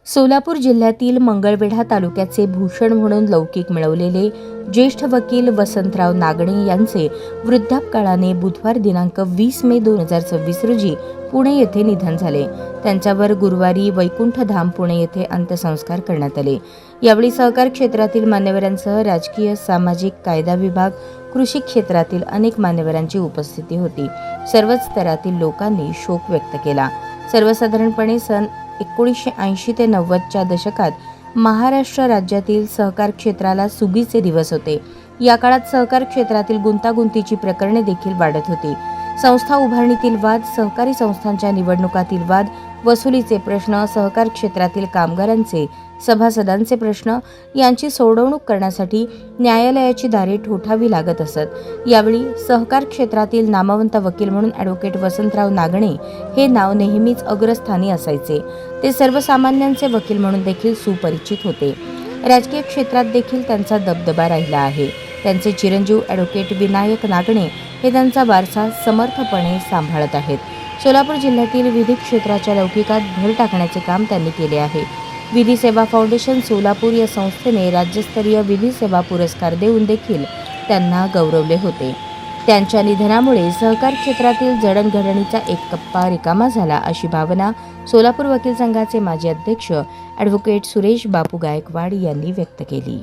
सोलापूर जिल्ह्यातील मंगळवेढा तालुक्याचे भूषण म्हणून लौकिक मिळवलेले ज्येष्ठ वकील वसंतराव नागणे यांचे वृद्धापकाळाने बुधवार दिनांक 20 मे 2026 रोजी पुणे येथे निधन झाले. त्यांच्यावर गुरुवारी वैकुंठधाम पुणे येथे अंत्यसंस्कार करण्यात आले. यावेळी सहकार क्षेत्रातील मान्यवरांसह राजकीय, सामाजिक, कायदा विभाग, कृषी क्षेत्रातील अनेक मान्यवरांची उपस्थिती होती. सर्वच स्तरातील लोकांनी शोक व्यक्त केला. सर्वसाधारणपणे सन 1980 ते 90च्या दशकात महाराष्ट्र राज्यातील सहकार क्षेत्राला सुगीचे दिवस होते. या काळात सहकार क्षेत्रातील गुंतागुंतीची प्रकरणे देखील वाढत होती. संस्था उभारणीतील वाद, सहकारी संस्थांच्या निवडणुकातील वाद, वसुलीचे प्रश्न, सहकार क्षेत्रातील कामगारांचे, सभासदांचे प्रश्न यांची सोडवणूक करण्यासाठी न्यायालयाची दारे ठोठावी लागत असत. यावेळी सहकार क्षेत्रातील नामवंत वकील म्हणून ॲडव्होकेट वसंतराव नागणे हे नाव नेहमीच अग्रस्थानी असायचे. ते सर्वसामान्यांचे वकील म्हणून देखील सुपरिचित होते. राजकीय क्षेत्रात देखील त्यांचा दबदबा राहिला आहे. त्यांचे चिरंजीव ॲडव्होकेट विनायक नागणे हे त्यांचा वारसा समर्थपणे सांभाळत आहेत. सोलापूर जिल्ह्यातील विधी क्षेत्राच्या लौकिकात भर टाकण्याचे काम त्यांनी केले आहे. विधी सेवा फाउंडेशन सोलापूर या संस्थेने राज्यस्तरीय विधी सेवा पुरस्कार देऊन देखील त्यांना गौरवले होते. त्यांच्या निधनामुळे सहकार क्षेत्रातील जडणघडणीचा एक कप्पा रिकामा झाला, अशी भावना सोलापूर वकील संघाचे माजी अध्यक्ष ॲडव्होकेट सुरेश बापू गायकवाड यांनी व्यक्त केली.